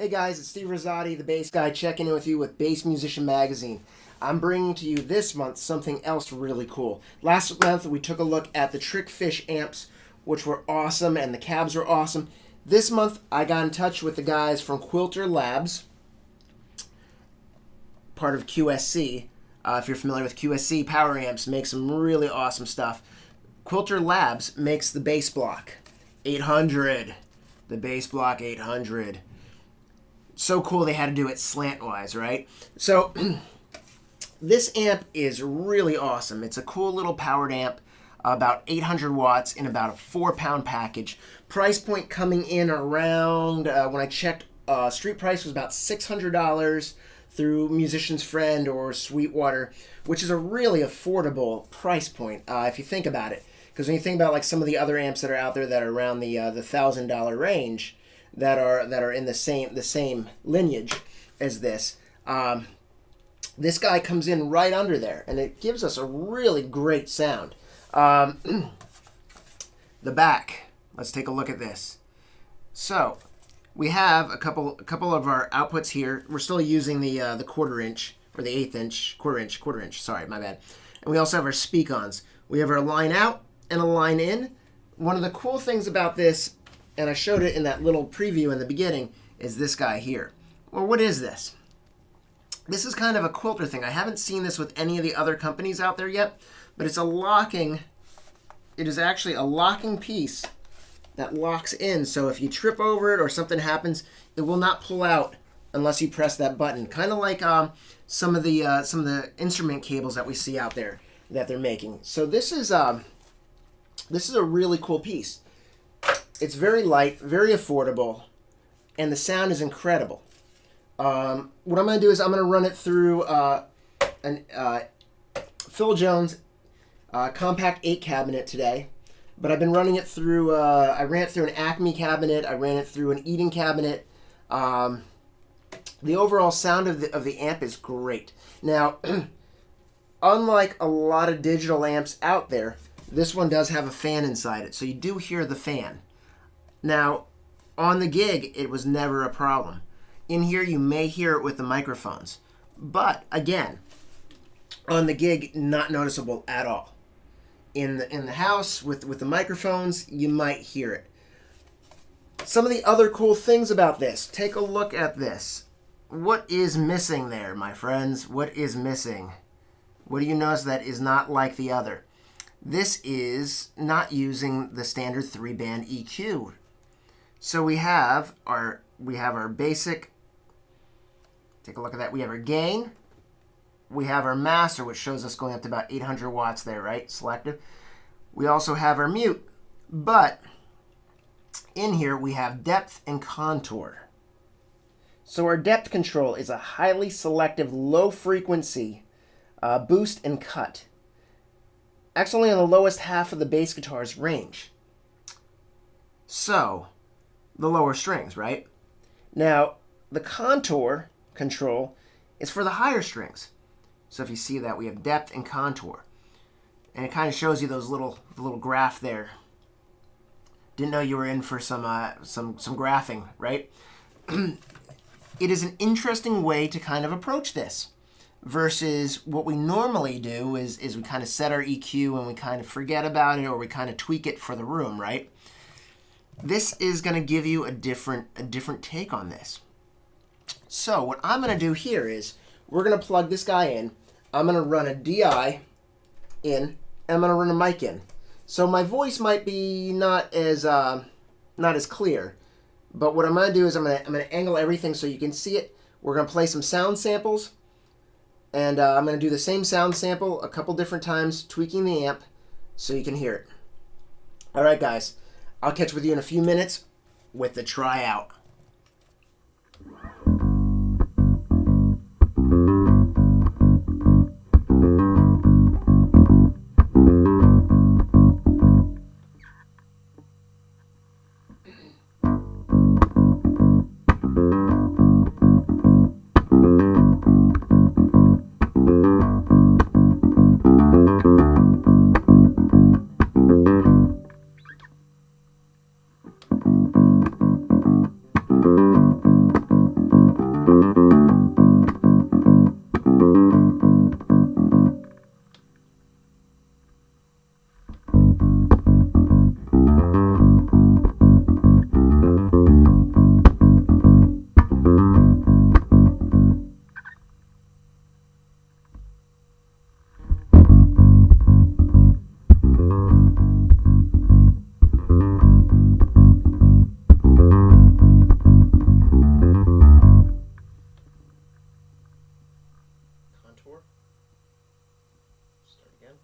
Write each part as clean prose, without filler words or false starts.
Hey guys, it's Steve Rosati, the bass guy, checking in with you with Bass Musician Magazine. I'm bringing to you this month something else really cool. Last month we took a look at the Trickfish amps, which were awesome, and the cabs were awesome. This month I got in touch with the guys from Quilter Labs, part of QSC. If you're familiar with QSC, power amps make some really awesome stuff. Quilter Labs makes the bass block 800. The bass block 800. So cool they had to do it slantwise, right? So this amp is really awesome. It's a cool little powered amp, about 800 watts in about a 4-pound package. Price point coming in around, when I checked, street price was about $600 through Musician's Friend or Sweetwater, which is a really affordable price point if you think about it. Because when you think about like some of the other amps that are out there that are around the $1,000 range, that are in the same lineage as this. This guy comes in right under there, and it gives us a really great sound. The back. Let's take a look at this. So we have a couple of our outputs here. We're still using the quarter-inch or the eighth-inch, quarter-inch. Sorry, my bad. And we also have our speak-ons. We have our line out and a line in. One of the cool things about this, and I showed it in that little preview in the beginning, is this guy here. Well, what is this? This is kind of a Quilter thing. I haven't seen this with any of the other companies out there yet, but it is actually a locking piece that locks in, so if you trip over it or something happens, it will not pull out unless you press that button. Kind of like some of the instrument cables that we see out there that they're making. So this is a really cool piece. It's very light, very affordable, and the sound is incredible. What I'm going to do is I'm going to run it through an Phil Jones Compact 8 cabinet today, but I've been running it through, I ran it through an Acme cabinet, I ran it through an Eden cabinet. The overall sound of the amp is great. Now, unlike a lot of digital amps out there, this one does have a fan inside it, so you do hear the fan. Now, on the gig, it was never a problem. In here, you may hear it with the microphones. But, again, on the gig, not noticeable at all. In the house, with the microphones, you might hear it. Some of the other cool things about this, take a look at this. What is missing there, my friends? What is missing? What do you notice that is not like the other? This is not using the standard 3-band EQ. So we have our basic, take a look at that. We have our gain. We have our master, which shows us going up to about 800 watts there, right? Selective. We also have our mute. But in here we have depth and contour. So our depth control is a highly selective, low frequency boost and cut. Actually on the lowest half of the bass guitar's range. So the lower strings, right? Now, the contour control is for the higher strings. So if you see that, we have depth and contour. And it kind of shows you those the little graph there. Didn't know you were in for some graphing, right? It is an interesting way to kind of approach this versus what we normally do is we kind of set our EQ and we kind of forget about it or we kind of tweak it for the room, right? This is going to give you a different take on this. So what I'm going to do here is we're going to plug this guy in. I'm going to run a DI in, and I'm going to run a mic in. So my voice might be not as clear, but what I'm going to do is I'm going to angle everything so you can see it. We're going to play some sound samples, and I'm going to do the same sound sample a couple different times, tweaking the amp so you can hear it. All right, guys. I'll catch with you in a few minutes with the tryout. tour. Start again.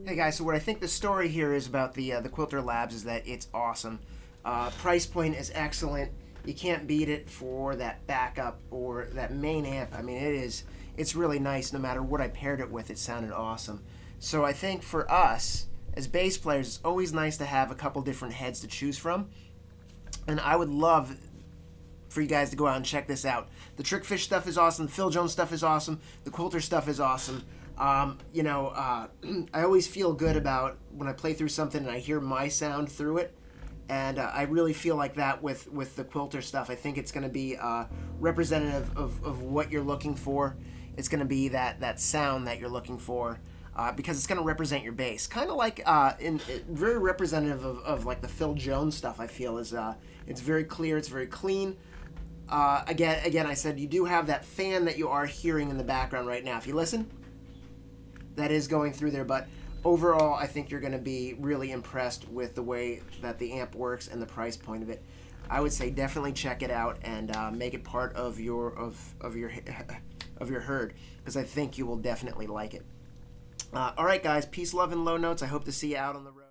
Hey guys, so what I think the story here is about the Quilter Labs is that it's awesome. Price point is excellent. You can't beat it for that backup or that main amp. I mean, it's really nice. No matter what I paired it with, it sounded awesome. So I think for us as bass players, it's always nice to have a couple different heads to choose from. And I would love for you guys to go out and check this out. The Trickfish stuff is awesome. The Phil Jones stuff is awesome. The Quilter stuff is awesome. I always feel good about when I play through something and I hear my sound through it. And I really feel like that with the Quilter stuff. I think it's going to be representative of what you're looking for. It's going to be that sound that you're looking for. Because it's going to represent your bass. Kind of like, very representative of like the Phil Jones stuff, I feel, is it's very clear, it's very clean. Again, I said you do have that fan that you are hearing in the background right now. If you listen, that is going through there, but overall, I think you're going to be really impressed with the way that the amp works and the price point of it. I would say definitely check it out and make it part of your herd, because I think you will definitely like it. All right, guys. Peace, love, and low notes. I hope to see you out on the road.